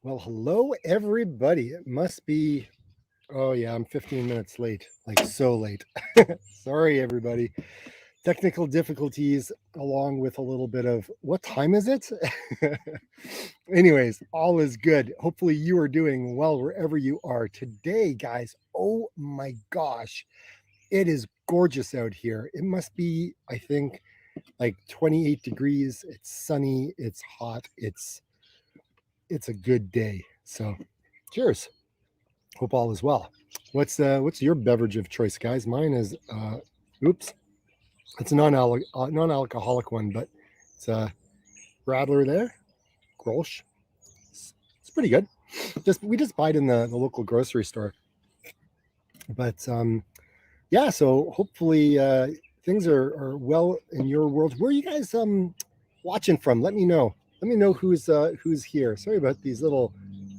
Well, hello, everybody. It must be, oh, yeah, I'm 15 minutes late, like so late. Sorry, everybody. Technical difficulties, along with a little bit of what time is it? Anyways, all is good. Hopefully, you are doing well wherever you are today, guys. Oh my gosh, it is gorgeous out here. It must be, I think, like 28 degrees. It's sunny, it's hot, it's a good day. So, cheers. Hope all is well. What's your beverage of choice, guys? Mine is oops, it's a non-alcoholic one, but it's a Radler there, Grolsch. It's pretty good. We just buy it in the local grocery store. But yeah, so hopefully things are well in your world. Where are you guys watching from? Let me know. Let me know who's here. Sorry about these little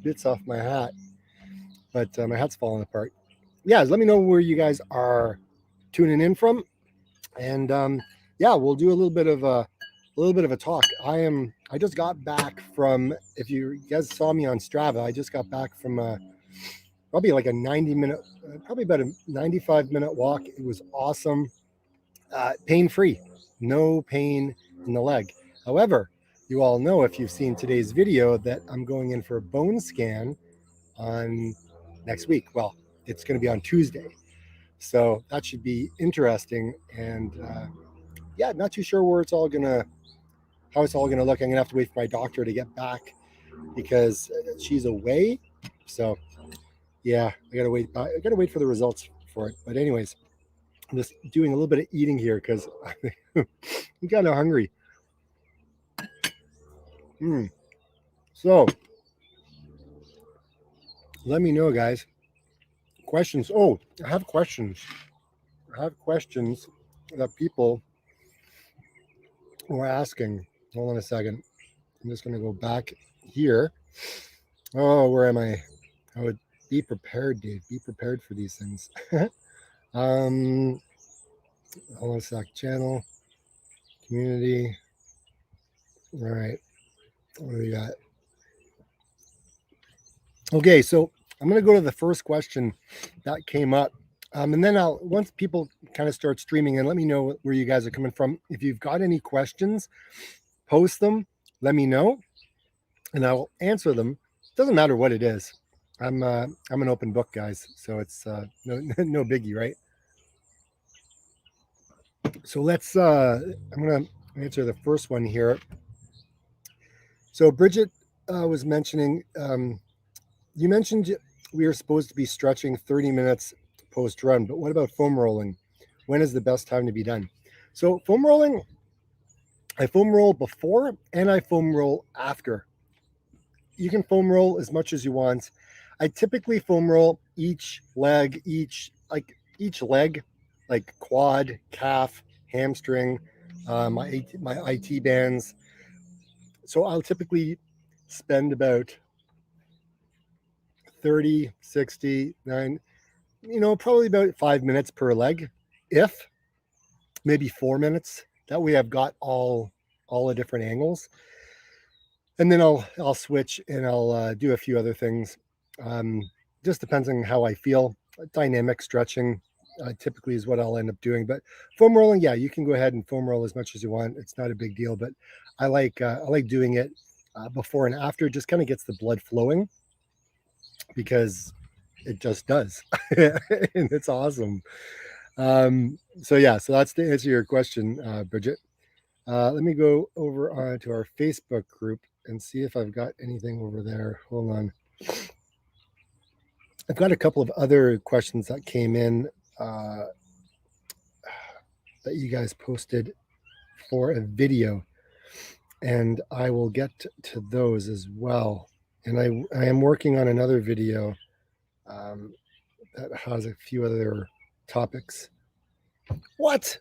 bits off my hat, but my hat's falling apart. Yeah, let me know where you guys are tuning in from, and yeah, we'll do a little bit of a talk. I just got back from. If you guys saw me on Strava, I just got back from probably like a 90-minute, probably about a 95-minute walk. It was awesome, pain free, no pain in the leg. However, you all know if you've seen today's video that I'm going in for a bone scan on next week. Well, it's going to be on Tuesday. So that should be interesting. And yeah, not too sure how it's all gonna look. I'm gonna have to wait for my doctor to get back because she's away. So yeah, I gotta wait. I gotta wait for the results for it. But anyways, I'm just doing a little bit of eating here because I'm kind of hungry. So let me know, guys. Questions. Oh, I have questions. I have questions that people were asking. Hold on a second. I'm just going to go back here. Oh, where am I? I would be prepared, Dave. Be prepared for these things. um, hold on a sec. Channel, community. All right. What do we got? Okay, so I'm going to go to the first question that came up. And then once people kind of start streaming in, let me know where you guys are coming from. If you've got any questions, post them, let me know, and I will answer them. Doesn't matter what it is. I'm an open book, guys. So it's no biggie, right? So I'm gonna answer the first one here. So Bridget was mentioning, you mentioned we are supposed to be stretching 30 minutes post run, but what about foam rolling? When is the best time to be done? So foam rolling, I foam roll before and I foam roll after. You can foam roll as much as you want. I typically foam roll each leg, each leg, like quad, calf, hamstring, my IT bands. So I'll typically spend about 30, 60, 9, probably about 5 minutes per leg, if maybe 4 minutes. That way I've got all the different angles. And then I'll switch and I'll do a few other things. Just depends on how I feel. Dynamic stretching typically is what I'll end up doing. But foam rolling, yeah, you can go ahead and foam roll as much as you want. It's not a big deal. But I like doing it before and after. It just kind of gets the blood flowing because it just does, and it's awesome. So yeah, so that's to answer your question, Bridget. Let me go over to our Facebook group and see if I've got anything over there. Hold on. I've got a couple of other questions that came in that you guys posted for a video, and I will get to those as well. And I am working on another video that has a few other topics. What?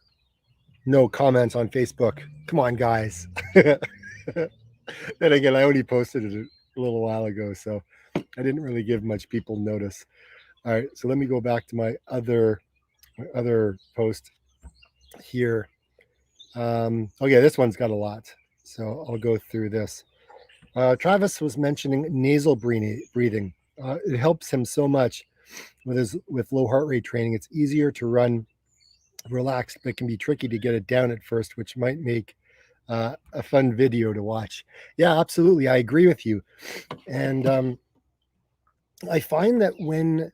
No comments on Facebook. Come on, guys. Then again, I only posted it a little while ago, so I didn't really give much people notice. All right, so let me go back to my other post here. Okay, this one's got a lot, so I'll go through this. Travis was mentioning nasal breathing. It helps him so much with low heart rate training. It's easier to run relaxed, but can be tricky to get it down at first, which might make a fun video to watch. Yeah, absolutely. I agree with you. And I find that when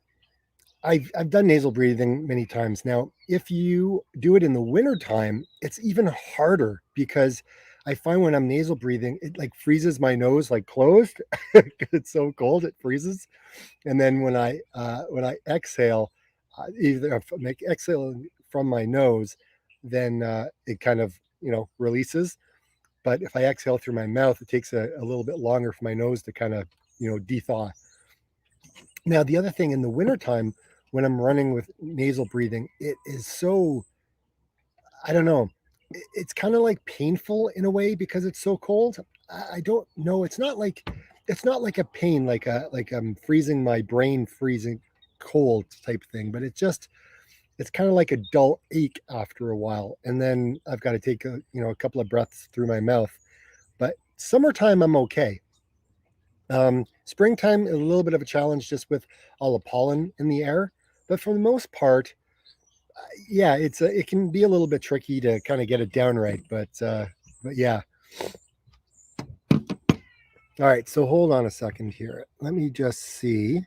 I've done nasal breathing many times now, if you do it in the winter time, it's even harder because I find when I'm nasal breathing, it like freezes my nose like closed. It's so cold, it freezes. And then when I exhale, either if I'm exhaling from my nose, then it kind of releases. But if I exhale through my mouth, it takes a little bit longer for my nose to kind of de-thaw. Now the other thing in the wintertime when I'm running with nasal breathing, it is so, I don't know, it's kind of like painful in a way because it's so cold. I don't know. It's not like a pain like I'm freezing my brain freezing cold type thing, but it's kind of like a dull ache after a while, and then I've got to take a couple of breaths through my mouth. But summertime I'm okay. Springtime, a little bit of a challenge just with all the pollen in the air, but for the most part, yeah, it can be a little bit tricky to kind of get it down right. But yeah. All right, so hold on a second here. Let me just see.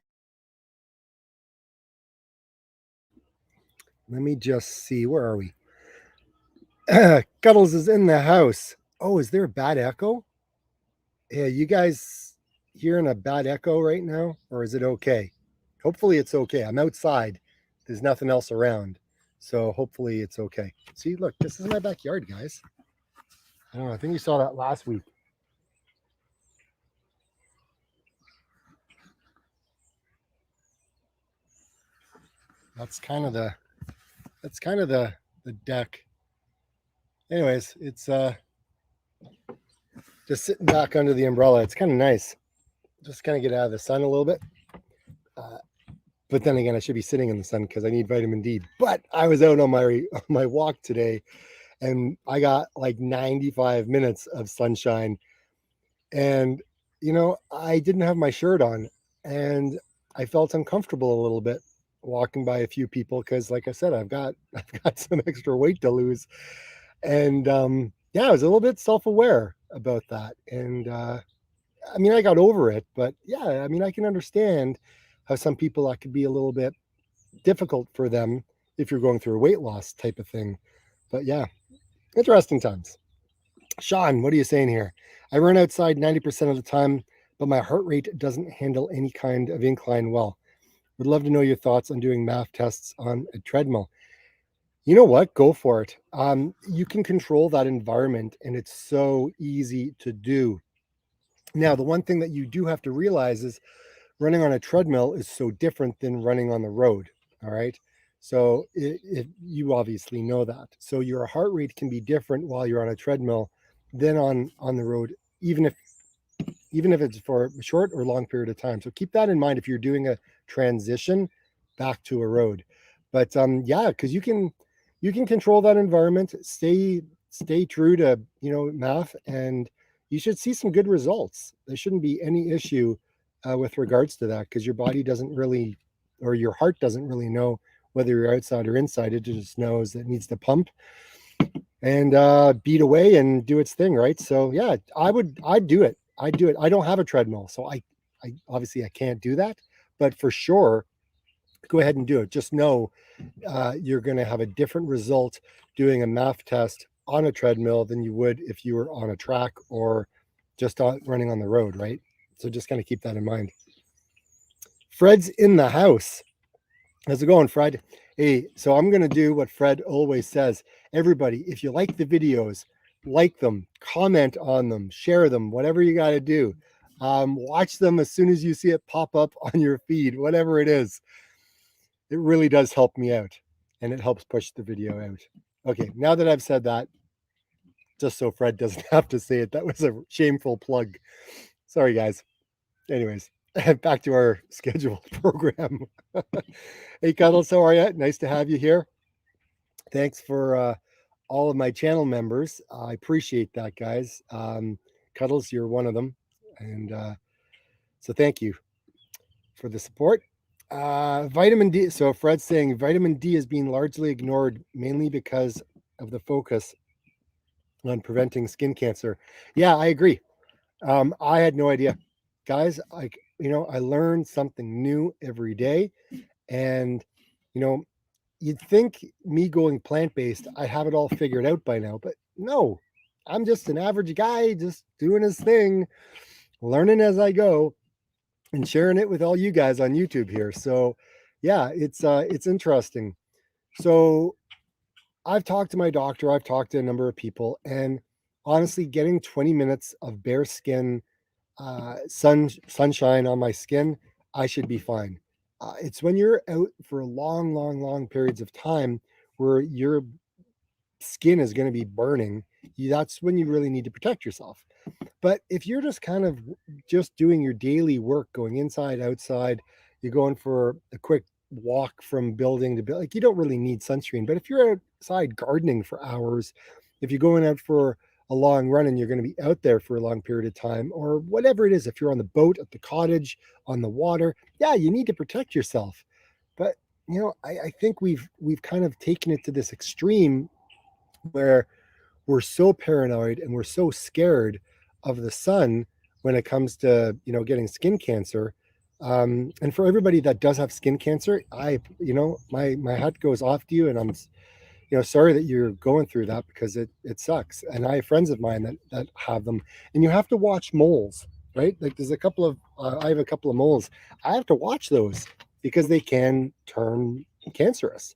Let me just see. Where are we? Cuddles is in the house. Oh, is there a bad echo? Yeah, you guys hearing a bad echo right now, or is it okay? Hopefully it's okay. I'm outside. There's nothing else around. So hopefully it's okay. See, look, this is my backyard, guys. I don't know. I think you saw that last week. That's kind of the deck. Anyways, it's just sitting back under the umbrella. It's kind of nice. Just kind of get out of the sun a little bit. Uh, but then again, I should be sitting in the sun because I need vitamin D. But I was out on my walk today, and I got like 95 minutes of sunshine. And I didn't have my shirt on, and I felt uncomfortable a little bit walking by a few people because, like I said, I've got some extra weight to lose, and yeah, I was a little bit self-aware about that, and I mean, I got over it, but yeah, I mean, I can understand how some people that could be a little bit difficult for them if you're going through a weight loss type of thing. But yeah, interesting times. Sean, what are you saying here? I run outside 90% of the time, but my heart rate doesn't handle any kind of incline well. Would love to know your thoughts on doing math tests on a treadmill. You know what? Go for it. You can control that environment, and it's so easy to do. Now, the one thing that you do have to realize is running on a treadmill is so different than running on the road. All right. So you obviously know that. So your heart rate can be different while you're on a treadmill than on the road, even if it's for a short or long period of time. So keep that in mind if you're doing a transition back to a road. But yeah, because you can control that environment, stay true to math, and you should see some good results. There shouldn't be any issue with regards to that because your body doesn't really, or your heart doesn't really know whether you're outside or inside. It just knows that it needs to pump and beat away and do its thing, right? So yeah, I'd do it. I'd do it. I don't have a treadmill, so I obviously I can't do that, but for sure, go ahead and do it. Just know you're going to have a different result doing a math test on a treadmill than you would if you were on a track or just running on the road, right? So just kind of keep that in mind. Fred's in the house. How's it going, Fred? Hey, so I'm going to do what Fred always says. Everybody, if you like the videos, like them, comment on them, share them, whatever you got to do. Watch them as soon as you see it pop up on your feed, whatever it is. It really does help me out, and it helps push the video out. Okay, now that I've said that, just so Fred doesn't have to say it, that was a shameful plug. Sorry, guys. Anyways, back to our scheduled program. Hey, Cuddles, how are you? Nice to have you here. Thanks for all of my channel members. I appreciate that, guys. Cuddles, you're one of them. And so thank you for the support. Vitamin D. So Fred's saying vitamin D is being largely ignored, mainly because of the focus on preventing skin cancer. Yeah, I agree. I had no idea, guys. Like, I learn something new every day, and you know, you'd think me going plant based, I have it all figured out by now, but no, I'm just an average guy, just doing his thing, learning as I go, and sharing it with all you guys on YouTube here. So, yeah, it's interesting. So I've talked to my doctor, I've talked to a number of people, and honestly, getting 20 minutes of bare skin sunshine on my skin, I should be fine. It's when you're out for long periods of time where your skin is going to be burning. That's when you really need to protect yourself. But if you're just kind of just doing your daily work, going inside, outside, you're going for a quick walk from building to building, like you don't really need sunscreen. But if you're outside gardening for hours, if you're going out for a long run and you're going to be out there for a long period of time, or whatever it is, if you're on the boat, at the cottage, on the water, yeah, you need to protect yourself. But I think we've kind of taken it to this extreme where we're so paranoid and we're so scared of the sun when it comes to getting skin cancer. And for everybody that does have skin cancer, my hat goes off to you, and I'm sorry that you're going through that, because it sucks. And I have friends of mine that have them, and you have to watch moles, right? Like there's a couple of I have a couple of moles. I have to watch those because they can turn cancerous.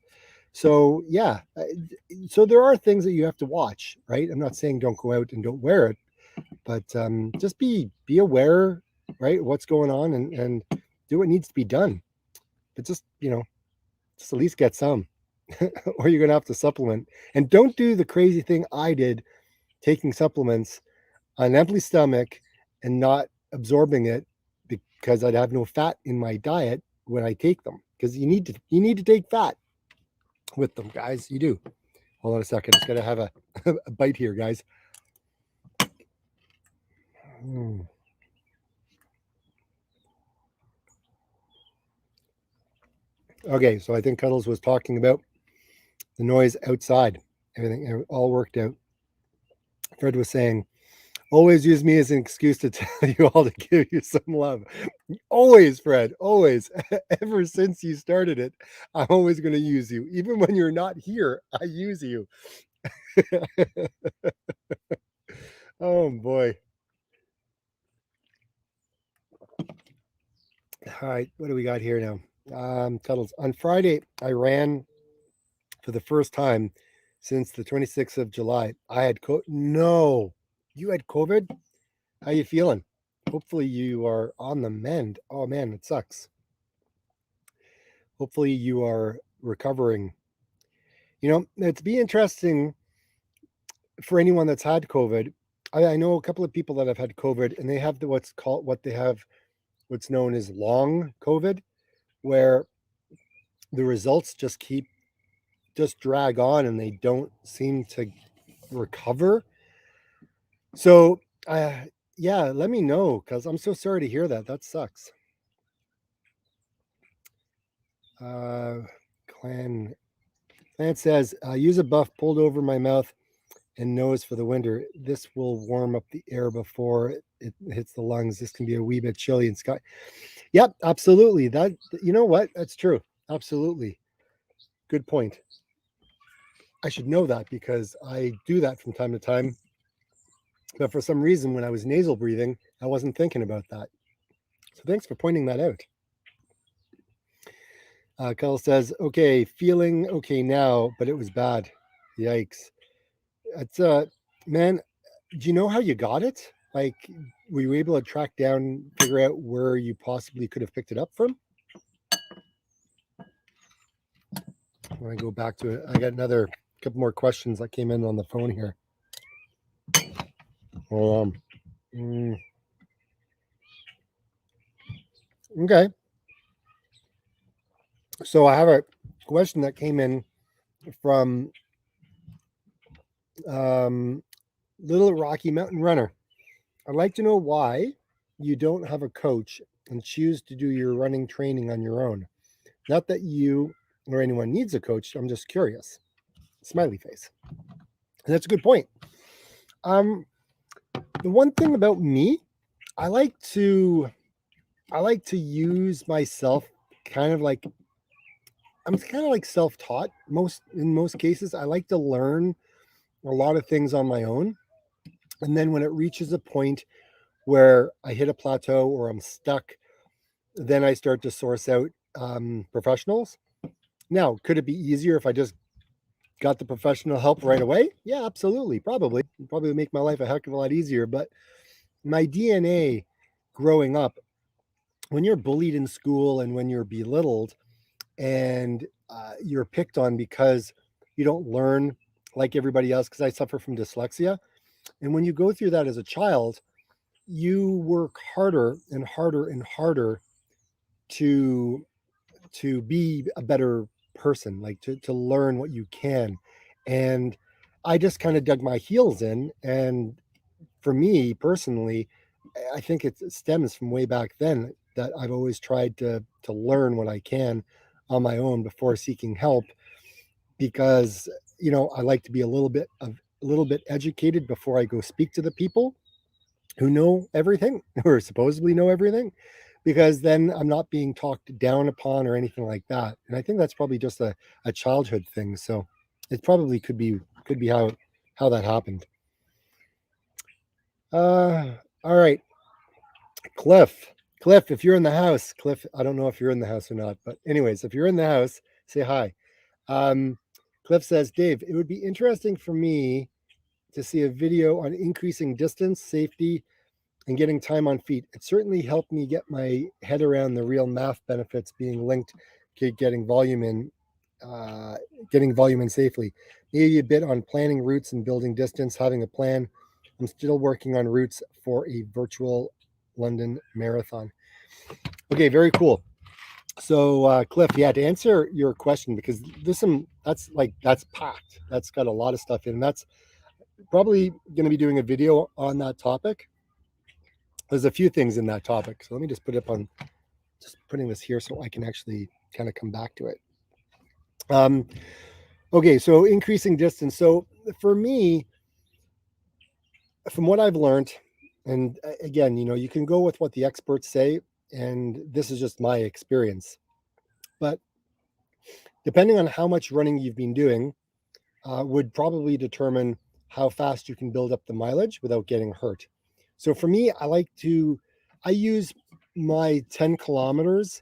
So yeah, so there are things that you have to watch, right? I'm not saying don't go out and don't wear it, but just be aware, right? What's going on, and do what needs to be done. But just at least get some, or you're gonna have to supplement. And don't do the crazy thing I did, taking supplements on an empty stomach and not absorbing it because I'd have no fat in my diet when I take them. Because you need to take fat with them, guys. You do. Hold on a second. Just gotta have a, a bite here, guys. Okay, so I think Cuddles was talking about the noise outside. Everything all worked out. Fred was saying, always use me as an excuse to tell you all to give you some love. Always, Fred, always. Ever since you started it, I'm always going to use you. Even when you're not here, I use you. Oh, boy. All right, what do we got here now? Cuddles. On Friday, I ran for the first time since the 26th of July. I had No, you had COVID? How you feeling? Hopefully you are on the mend. Oh man, it sucks. Hopefully you are recovering. It'd be interesting for anyone that's had COVID. I know a couple of people that have had COVID, and they have what's known as long COVID, where the results just drag on and they don't seem to recover. So, yeah, let me know, because I'm so sorry to hear that. That sucks. Clan says, use a buff pulled over my mouth and nose for the winter. This will warm up the air before it hits the lungs. This can be a wee bit chilly in sky. Yep, absolutely. You know what? That's true. Absolutely. Good point. I should know that because I do that from time to time. But for some reason, when I was nasal breathing, I wasn't thinking about that. So thanks for pointing that out. Kyle says, okay, feeling okay now, but it was bad. Yikes. It's man, do you know how you got it? Like, were you able to track down, figure out where you possibly could have picked it up from? I want to go back to it. I got another couple more questions that came in on the phone here. Okay. So I have a question that came in from Little Rocky Mountain Runner. I'd like to know why you don't have a coach and choose to do your running training on your own? Not that you or anyone needs a coach. I'm just curious. Smiley face. And that's a good point. Um, the one thing about me, I like to use myself kind of like I'm kind of like self-taught in most cases. I like to learn a lot of things on my own. And then when it reaches a point where I hit a plateau or I'm stuck, then I start to source out professionals. Now, could it be easier if I just got the professional help right away? Yeah, absolutely. Probably make my life a heck of a lot easier. But my DNA growing up, when you're bullied in school and when you're belittled and you're picked on because you don't learn like everybody else, because I suffer from dyslexia. And when you go through that as a child, you work harder and harder and harder to be a better person, like to learn what you can. And I just kind of dug my heels in. And for me personally, I think it stems from way back then that I've always tried to learn what I can on my own before seeking help, because I like to be a little bit educated before I go speak to the people who know everything or supposedly know everything, because then I'm not being talked down upon or anything like that. And I think that's probably just a childhood thing. So it probably could be how that happened. All right, Cliff. Cliff, if you're in the house, Cliff, I don't know if you're in the house or not, but anyways, if you're in the house, say hi. Um, Cliff says, Dave, it would be interesting for me to see a video on increasing distance, safety, and getting time on feet. It certainly helped me get my head around the real math benefits being linked to uh, getting volume in safely. Maybe a bit on planning routes and building distance, having a plan. I'm still working on routes for a virtual London marathon. Okay, very cool. So, Cliff, yeah, to answer your question, because that's packed. That's got a lot of stuff in. That's probably going to be doing a video on that topic. There's a few things in that topic. So let me just just putting this here so I can actually kind of come back to it. Um, okay, so increasing distance. So for me, from what I've learned, and again, you can go with what the experts say, and this is just my experience. But depending on how much running you've been doing, would probably determine how fast you can build up the mileage without getting hurt. So for me, I use my 10 kilometers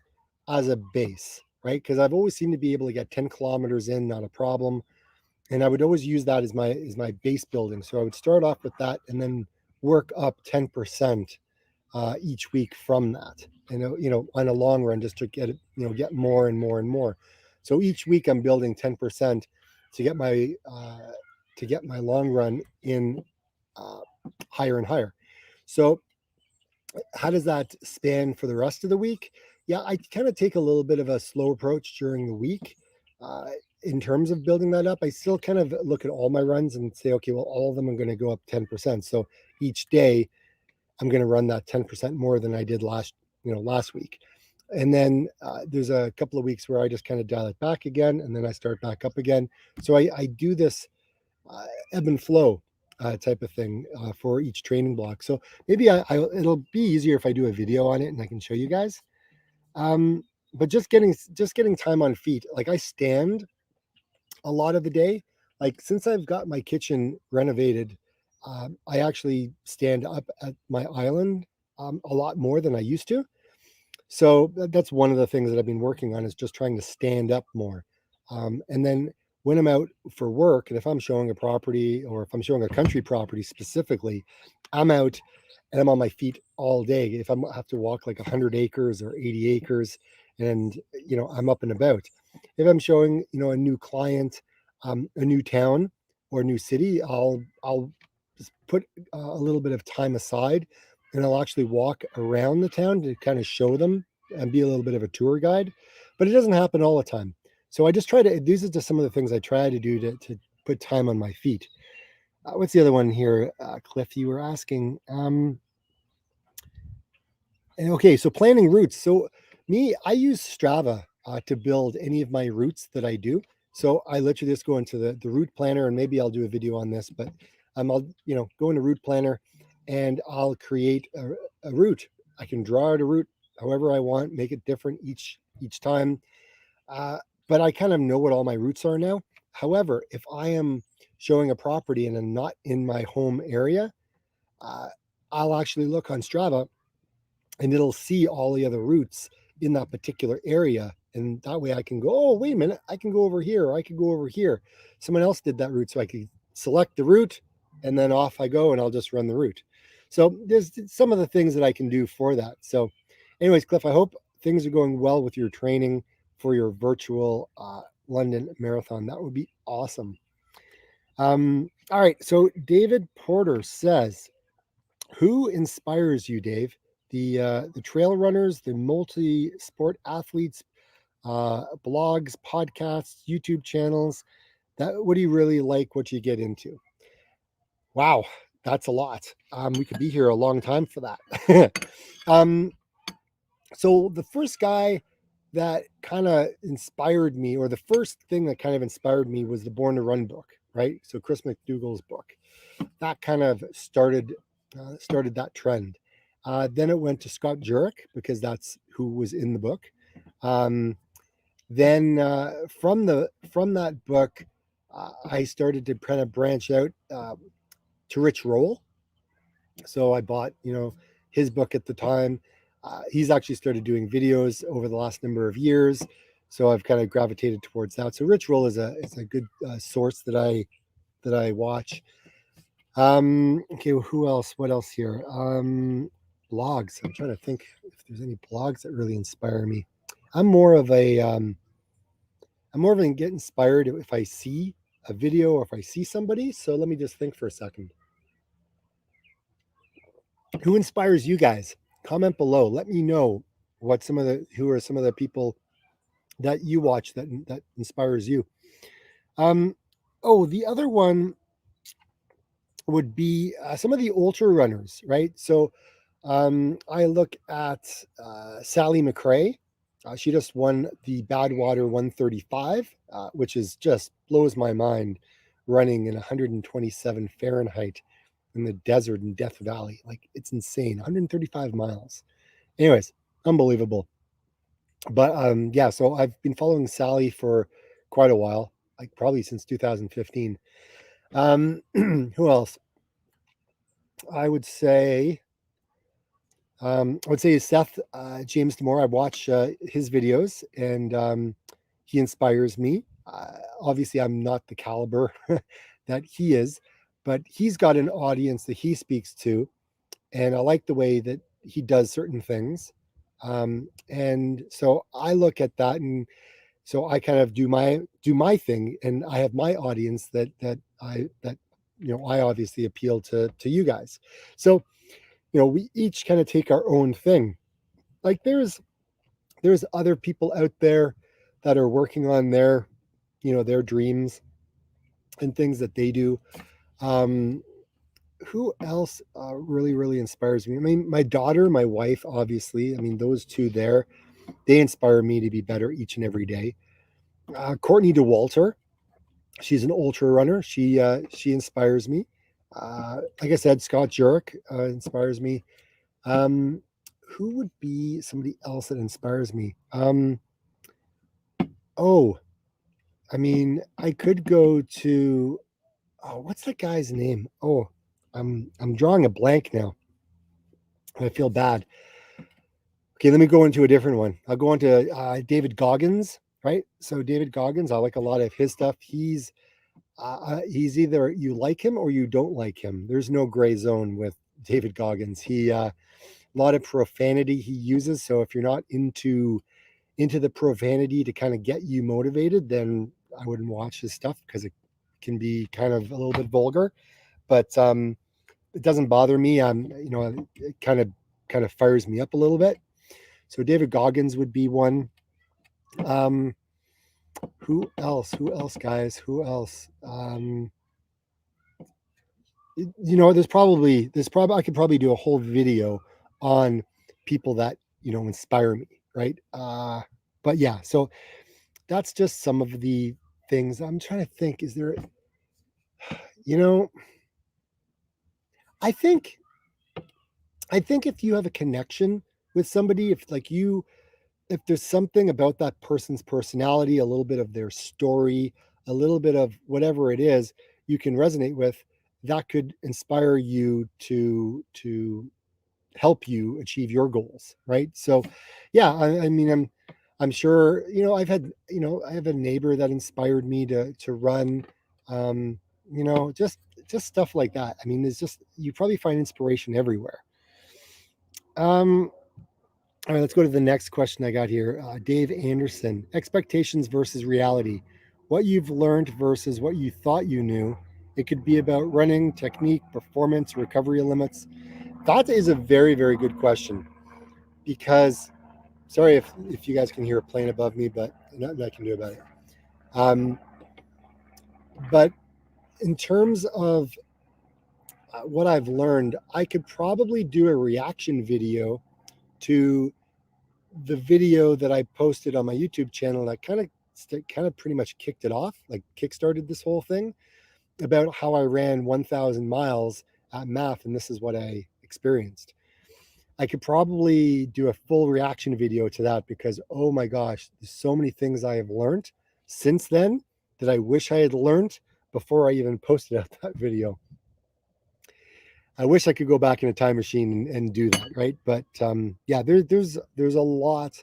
as a base, right? Because I've always seemed to be able to get 10 kilometers in, not a problem. And I would always use that as my base building. So I would start off with that and then work up 10% each week from that. And on a long run, just to get it, get more and more and more. So each week I'm building 10% to get my long run in uh, higher and higher. So how does that span for the rest of the week? Yeah, I kind of take a little bit of a slow approach during the week. Uh, in terms of building that up, I still kind of look at all my runs and say, okay, well, all of them are going to go up 10%. So each day I'm going to run that 10% more than I did last week. And then there's a couple of weeks where I just kind of dial it back again, and then I start back up again. So I do this ebb and flow type of thing for each training block. So maybe it'll be easier if I do a video on it and I can show you guys. But just getting time on feet. Like I stand a lot of the day. Like since I've got my kitchen renovated, I actually stand up at my island a lot more than I used to. So that's one of the things that I've been working on, is just trying to stand up more. And then when I'm out for work, and if I'm showing a property or if I'm showing a country property specifically, I'm out and I'm on my feet all day. If I have to walk like 100 acres or 80 acres, and I'm up and about. If I'm showing a new client, a new town or a new city, I'll just put a little bit of time aside, and I'll actually walk around the town to kind of show them and be a little bit of a tour guide. But it doesn't happen all the time. So I just try to, these are just some of the things I try to do to put time on my feet. What's the other one here? Cliff, you were asking. And okay, so planning routes. So me, I use Strava to build any of my routes that I do. So I literally just go into the route planner, and maybe I'll do a video on this, but I'll go into route planner, and I'll create a route. I can draw out a route however I want, make it different each time. Uh, but I kind of know what all my routes are now. However, if I am showing a property and I'm not in my home area, uh, I'll actually look on Strava, and it'll see all the other routes in that particular area. And that way I can go, oh, wait a minute, I can go over here, or I could go over here. Someone else did that route, so I could select the route, and then off I go, and I'll just run the route. So there's some of the things that I can do for that. So, anyways, Cliff, I hope things are going well with your training for your virtual London marathon. That would be awesome. All right. So David Porter says, who inspires you, Dave? The trail runners, the multi-sport athletes, blogs, podcasts, YouTube channels. That what do you really like? What you get into? Wow, that's a lot. We could be here a long time for that. um, so the first guy that kind of inspired me, or the first thing that kind of inspired me, was the Born to Run book, right? So Chris McDougall's book. That kind of started that trend. Then it went to Scott Jurek, because that's who was in the book. Um, then from that book, I started to kind of branch out to Rich Roll. So I bought his book at the time. He's actually started doing videos over the last number of years, so I've kind of gravitated towards that. So Rich Roll is a good source that I watch. Okay, well, who else? What else here? Blogs. I'm trying to think if there's any blogs that really inspire me. I'm more of a get inspired if I see a video or if I see somebody. So let me just think for a second. Who inspires you guys? Comment below. Let me know who are some of the people that you watch that inspires you. The other one would be some of the ultra runners, right? So I look at Sally McRae. She just won the Badwater 135, which is just blows my mind, running in 127 Fahrenheit in the desert in Death Valley. Like, it's insane. 135 miles. Anyways, unbelievable. But yeah, so I've been following Sally for quite a while, like probably since 2015. Who else? I would say Seth James Damore. I watch his videos, and he inspires me. Obviously, I'm not the caliber that he is, but he's got an audience that he speaks to, and I like the way that he does certain things. And so I look at that, and so I kind of do my thing, and I have my audience that I obviously appeal to you guys. So we each kind of take our own thing. Like, there's other people out there that are working on their dreams and things that they do. Um, who else really inspires me? I mean, my daughter, my wife, obviously. I mean, those two there, they inspire me to be better each and every day. Courtney DeWalter, she's an ultra runner. She inspires me. Like I said, Scott Jurek inspires me. Um, who would be somebody else that inspires me? Oh, I mean, I could go to what's that guy's name? Oh, I'm drawing a blank now. I feel bad. Okay, let me go into a different one. I'll go into David Goggins, right? So David Goggins, I like a lot of his stuff. He's either you like him or you don't like him. There's no gray zone with David Goggins. He a lot of profanity he uses. So if you're not into the profanity to kind of get you motivated, then I wouldn't watch his stuff, because it can be kind of a little bit vulgar. But it doesn't bother me. It kind of fires me up a little bit. So David Goggins would be one. Who else? Who else, guys? Who else? There's probably I could probably do a whole video on people that, inspire me, right? But yeah, so that's just some of the things. I'm trying to think, is there, you know, I think I think if you have a connection with somebody, if there's something about that person's personality, a little bit of their story, a little bit of whatever it is you can resonate with, that could inspire you to help you achieve your goals, right? So yeah, I mean, I'm sure, I have a neighbor that inspired me to run, um just stuff like that. I mean, there's just, you probably find inspiration everywhere. um all right, let's go to the next question I got here. Dave Anderson: expectations versus reality. What you've learned versus what you thought you knew. It could be about running, technique, performance, recovery limits. That is a very, very good question, because, sorry if you guys can hear a plane above me, but nothing I can do about it. Um, but in terms of what I've learned, I could probably do a reaction video to the video that I posted on my YouTube channel that kind of pretty much kicked it off, like kickstarted this whole thing, about how I ran 1,000 miles at MAF, and this is what I experienced. I could probably do a full reaction video to that, because oh my gosh, there's so many things I have learned since then that I wish I had learned before I even posted out that video. I wish I could go back in a time machine and do that, right? But yeah, there's a lot,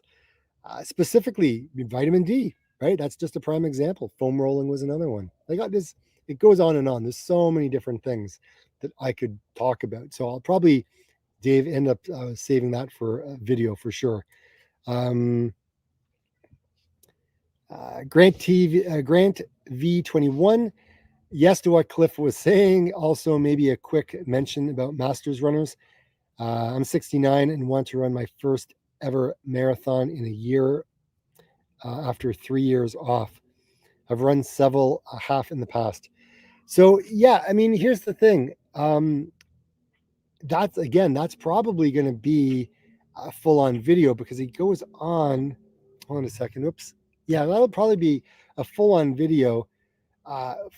specifically vitamin D, right? That's just a prime example. Foam rolling was another one. I got this. It goes on and on. There's so many different things that I could talk about. So I'll probably, Dave, end up saving that for a video for sure. Um, Grant V21. Yes to what Cliff was saying. Also, maybe a quick mention about Masters runners. I'm 69 and want to run my first ever marathon in a year, after 3 years off. I've run several half in the past. So yeah, I mean, here's the thing. That's probably going to be a full on video, because he goes on. Hold on a second. Oops. Yeah, that'll probably be a full on video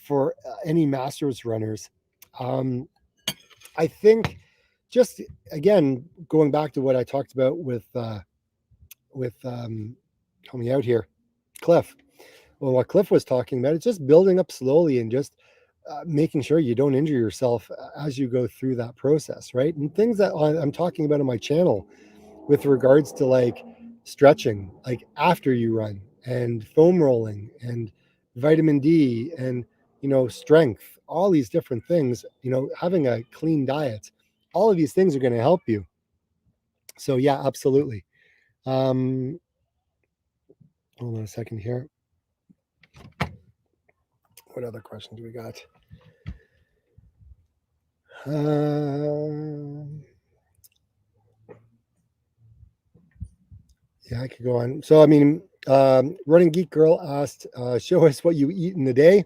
for any Masters runners. Um, I think, just again, going back to what I talked about with help me out here, Cliff. Well, what Cliff was talking about, it's just building up slowly, and just making sure you don't injure yourself as you go through that process, right? And things that I'm talking about on my channel with regards to like stretching, like after you run, and foam rolling, and vitamin D, and strength, all these different things, having a clean diet, all of these things are going to help you. So yeah, absolutely. Um, Hold on a second here. What other questions we got? Yeah, I could go on. So, I mean, Running Geek Girl asked, show us what you eat in the day.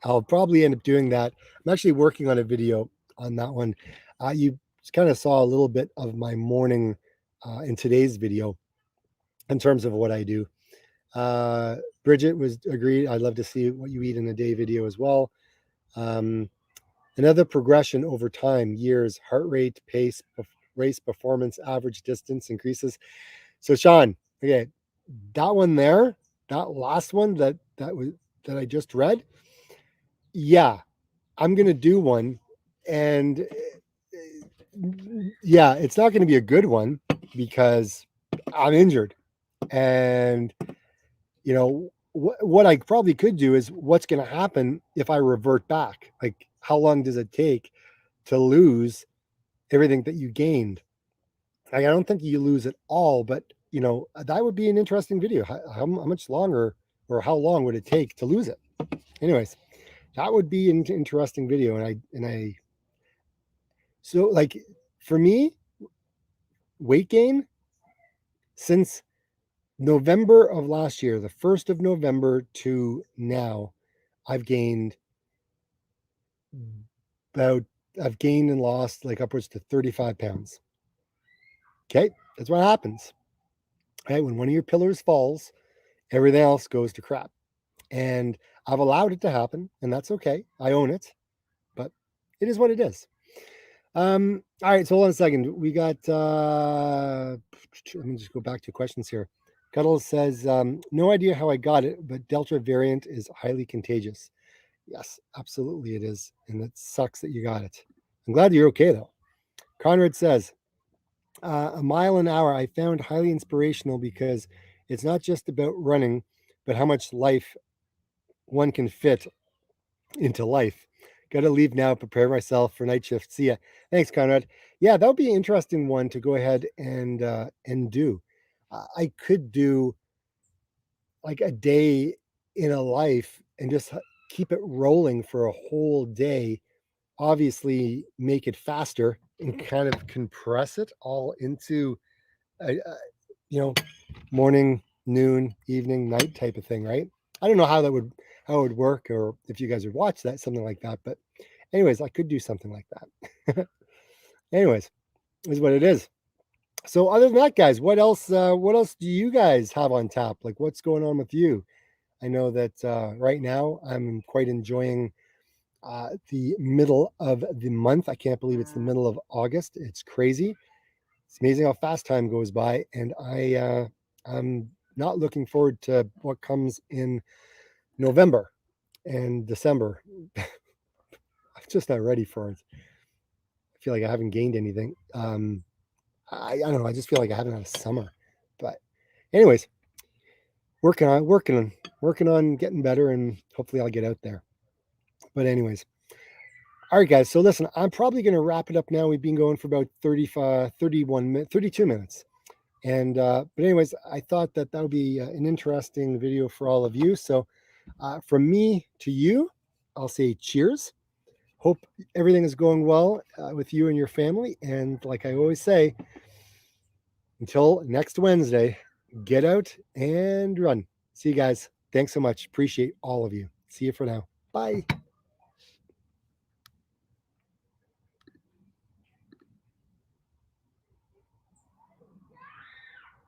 I'll probably end up doing that. I'm actually working on a video on that one. You kind of saw a little bit of my morning in today's video in terms of what I do. Bridget was agreed. I'd love to see what you eat in a day video as well. Another progression over time, years, heart rate, pace, race performance, average distance increases. So Sean, okay, that one there, that last one that I just read, yeah, I'm gonna do one, and yeah, it's not gonna be a good one, because I'm injured, and what I probably could do is, what's gonna happen if I revert back? Like, how long does it take to lose everything that you gained? I don't think you lose it all, but that would be an interesting video. How much longer, or how long would it take to lose it? Anyways, that would be an interesting video. And I so, like, for me, weight gain since November of last year, the 1st of November to now, I've gained about I've gained and lost like upwards to 35 pounds. Okay. That's what happens. Right? When one of your pillars falls, everything else goes to crap. And I've allowed it to happen, and that's okay. I own it, but it is what it is. All right, so hold on a second. We got let me just go back to questions here. Cuddles says, no idea how I got it, but Delta variant is highly contagious. Yes, absolutely it is. And it sucks that you got it. I'm glad you're okay though. Conrad says, a mile an hour I found highly inspirational because it's not just about running, but how much life one can fit into life. Got to leave now, prepare myself for night shift. See ya. Thanks, Conrad. Yeah, that would be an interesting one to go ahead and do. I could do like a day in a life and just keep it rolling for a whole day. Obviously, make it faster and kind of compress it all into a morning, noon, evening, night type of thing, right? I don't know how it would work, or if you guys would watch that, something like that. But anyways, I could do something like that. Anyways, is what it is. So other than that, guys, what else? What else do you guys have on tap? Like, what's going on with you? I know that right now I'm quite enjoying the middle of the month. I can't believe it's the middle of August. It's crazy. It's amazing how fast time goes by, and I'm not looking forward to what comes in November and December. I'm just not ready for it. I feel like I haven't gained anything. I don't know. I just feel like I haven't had a summer. But anyways, working on getting better, and hopefully I'll get out there. But anyways, all right, guys. So listen, I'm probably going to wrap it up now. We've been going for about 35, 31, 32 minutes. And but anyways, I thought that would be an interesting video for all of you. So from me to you, I'll say cheers. Hope everything is going well with you and your family. And like I always say, until next Wednesday, get out and run. See you guys. Thanks so much. Appreciate all of you. See you for now. Bye.